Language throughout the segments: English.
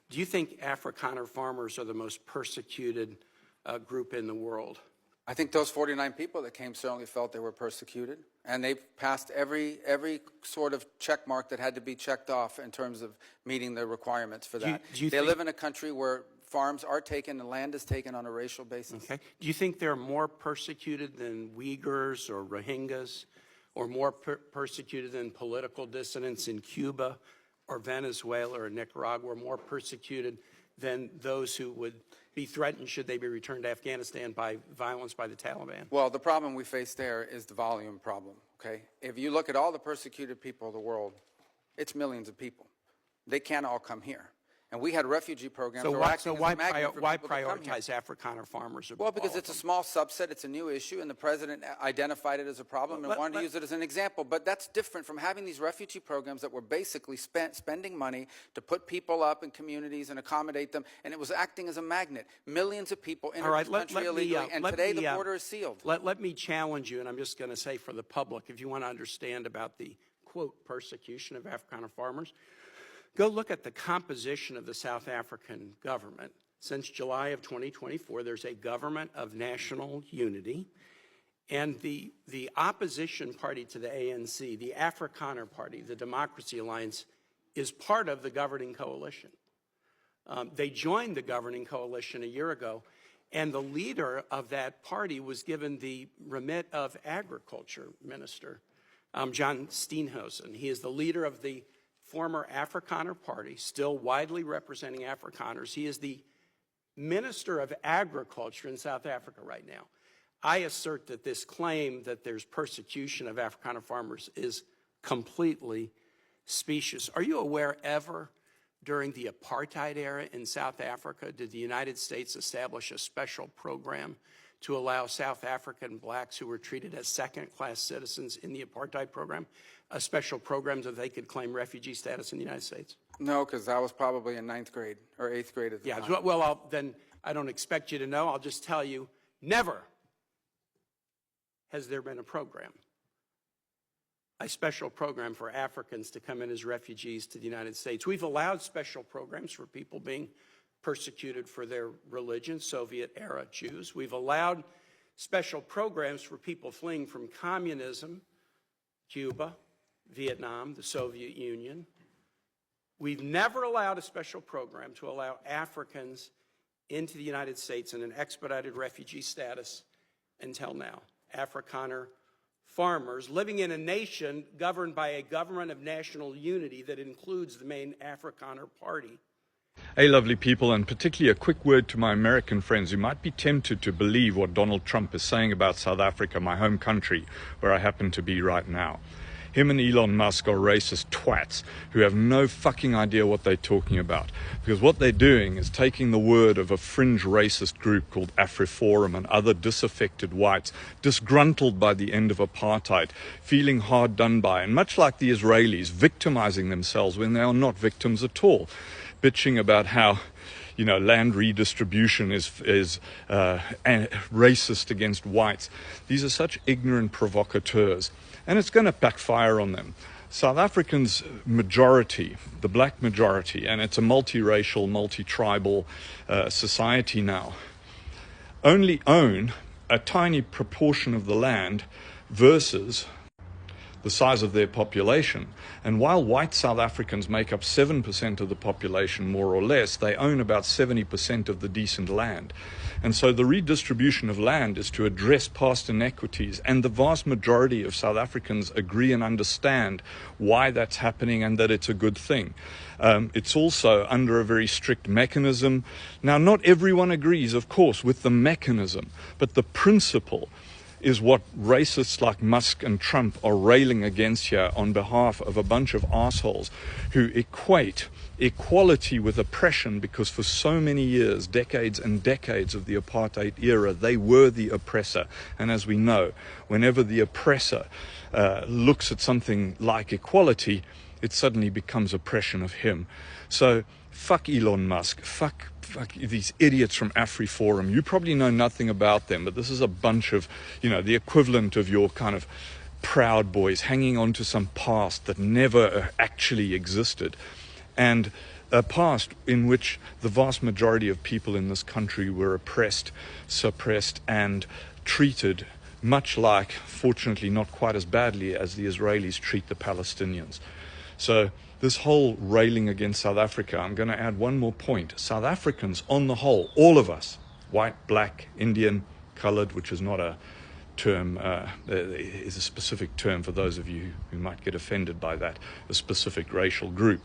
Do you think Afrikaner farmers are the most persecuted group in the world? I think those 49 people that came certainly felt they were persecuted, and they passed every sort of check mark that had to be checked off in terms of meeting the requirements for that. They live in a country where farms are taken and land is taken on a racial basis. Okay. Do you think they're more persecuted than Uyghurs or Rohingyas, or more persecuted than political dissidents in Cuba or Venezuela or Nicaragua, or more persecuted than those who would be threatened should they be returned to Afghanistan by violence by the Taliban? Well, the problem we face there is the volume problem, okay? If you look at all the persecuted people of the world, it's millions of people. They can't all come here. And we had refugee programs. So why prioritize Afrikaner farmers? Well, because it's a small subset, it's a new issue, and the president identified it as a problem and wanted to use it as an example. But that's different from having these refugee programs that were basically spending money to put people up in communities and accommodate them, and it was acting as a magnet. Millions of people in this country illegally, and today the border is sealed. Let me challenge you, and I'm just going to say for the public, if you want to understand about the, quote, persecution of Afrikaner farmers, go look at the composition of the South African government. Since July of 2024, there's a government of national unity, and the opposition party to the ANC, the Afrikaner Party, the Democracy Alliance, is part of the governing coalition. They joined the governing coalition a year ago, and the leader of that party was given the remit of Agriculture Minister, John Steenhuisen. He is the leader of the former Afrikaner Party, still widely representing Afrikaners. He is the Minister of Agriculture in South Africa right now. I assert that this claim that there's persecution of Afrikaner farmers is completely specious. Are you aware ever during the apartheid era in South Africa did the United States establish a special program to allow South African blacks who were treated as second-class citizens in the apartheid program, a special program so they could claim refugee status in the United States? No, because I was probably in 9th grade or 8th grade at the time. Yeah, well, then I don't expect you to know. I'll just tell you, never has there been a program, a special program for Africans to come in as refugees to the United States. We've allowed special programs for people being persecuted for their religion, Soviet-era Jews. We've allowed special programs for people fleeing from communism, Cuba, Vietnam, the Soviet Union. We've never allowed a special program to allow Africans into the United States in an expedited refugee status until now. Afrikaner farmers living in a nation governed by a government of national unity that includes the main Afrikaner Party. Hey, lovely people, and particularly a quick word to my American friends who might be tempted to believe what Donald Trump is saying about South Africa, my home country, where I happen to be right now. Him and Elon Musk are racist twats who have no fucking idea what they're talking about. Because what they're doing is taking the word of a fringe racist group called AfriForum and other disaffected whites, disgruntled by the end of apartheid, feeling hard done by, and much like the Israelis, victimizing themselves when they are not victims at all. Bitching about how, you know, land redistribution is racist against whites. These are such ignorant provocateurs, and it's going to backfire on them. South Africans' majority, the black majority, and it's a multiracial, multi-tribal society now, only own a tiny proportion of the land versus the size of their population. And while white South Africans make up 7% of the population, more or less, they own about 70% of the decent land. And so the redistribution of land is to address past inequities, and the vast majority of South Africans agree and understand why that's happening and that it's a good thing. It's also under a very strict mechanism. Now, not everyone agrees, of course, with the mechanism, but the principle is what racists like Musk and Trump are railing against here on behalf of a bunch of assholes who equate equality with oppression, because for so many years, decades and decades of the apartheid era, they were the oppressor. And as we know, whenever the oppressor looks at something like equality, it suddenly becomes oppression of him. So fuck Elon Musk, fuck these idiots from AfriForum. You probably know nothing about them, but this is a bunch of, you know, the equivalent of your kind of Proud Boys hanging on to some past that never actually existed. And a past in which the vast majority of people in this country were oppressed, suppressed, and treated much like, fortunately not quite as badly as the Israelis treat the Palestinians. So this whole railing against South Africa, I'm going to add one more point. South Africans, on the whole, all of us, white, black, Indian, colored, which is not a term, is a specific term for those of you who might get offended by that, a specific racial group.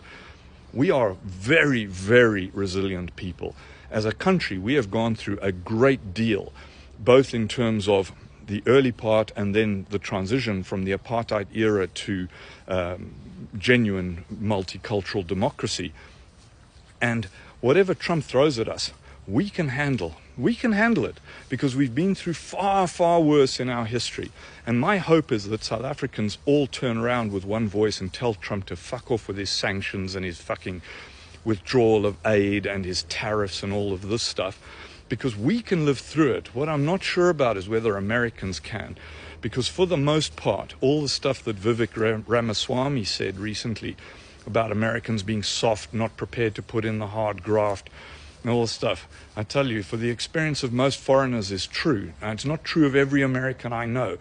We are very, very resilient people. As a country, we have gone through a great deal, both in terms of the early part and then the transition from the apartheid era to genuine multicultural democracy. And whatever Trump throws at us, we can handle. We can handle it because we've been through far, far worse in our history. And my hope is that South Africans all turn around with one voice and tell Trump to fuck off with his sanctions and his fucking withdrawal of aid and his tariffs and all of this stuff, because we can live through it. What I'm not sure about is whether Americans can, because for the most part, all the stuff that Vivek Ramaswamy said recently about Americans being soft, not prepared to put in the hard graft, and all this stuff, I tell you, for the experience of most foreigners is true. Now, it's not true of every American I know.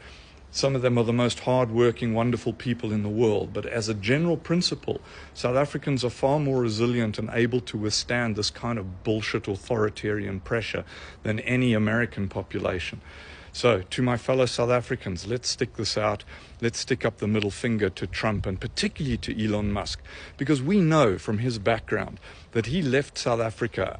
Some of them are the most hard-working, wonderful people in the world. But as a general principle, South Africans are far more resilient and able to withstand this kind of bullshit authoritarian pressure than any American population. So, to my fellow South Africans, let's stick this out. Let's stick up the middle finger to Trump and particularly to Elon Musk, because we know from his background that he left South Africa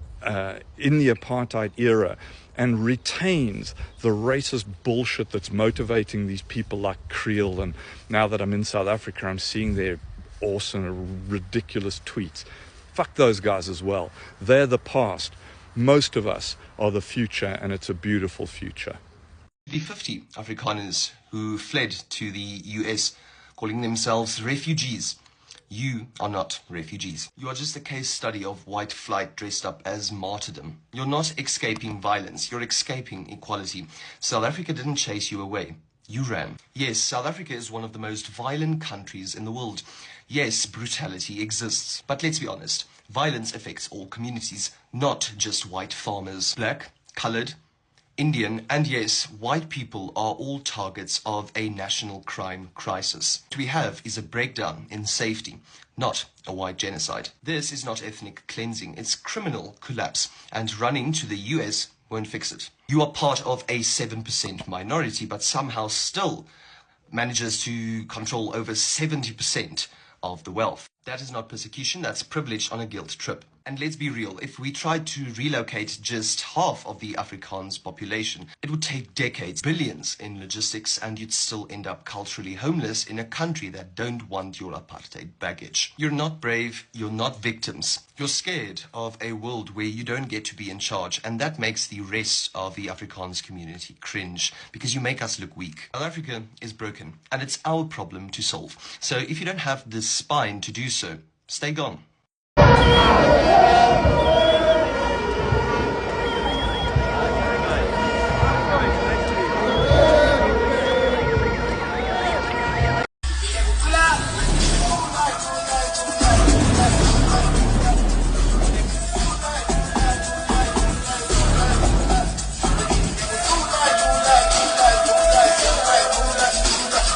in the apartheid era and retains the racist bullshit that's motivating these people like Creel. And now that I'm in South Africa, I'm seeing their awesome, ridiculous tweets. Fuck those guys as well. They're the past. Most of us are the future, and it's a beautiful future. The 50 Afrikaners who fled to the US, calling themselves refugees. You are not refugees. You are just a case study of white flight dressed up as martyrdom. You're not escaping violence, you're escaping equality. South Africa didn't chase you away. You ran. Yes, South Africa is one of the most violent countries in the world. Yes, brutality exists. But let's be honest, violence affects all communities, not just white farmers. Black, colored, Indian, and yes, white people are all targets of a national crime crisis. What we have is a breakdown in safety, not a white genocide. This is not ethnic cleansing, it's criminal collapse, and running to the US won't fix it. You are part of a 7% minority, but somehow still manages to control over 70% of the wealth. That is not persecution, that's privilege on a guilt trip. And let's be real, if we tried to relocate just half of the Afrikaans population, it would take decades, billions in logistics, and you'd still end up culturally homeless in a country that don't want your apartheid baggage. You're not brave, you're not victims. You're scared of a world where you don't get to be in charge, and that makes the rest of the Afrikaans community cringe, because you make us look weak. South Africa is broken, and it's our problem to solve. So if you don't have the spine to do so, stay gone.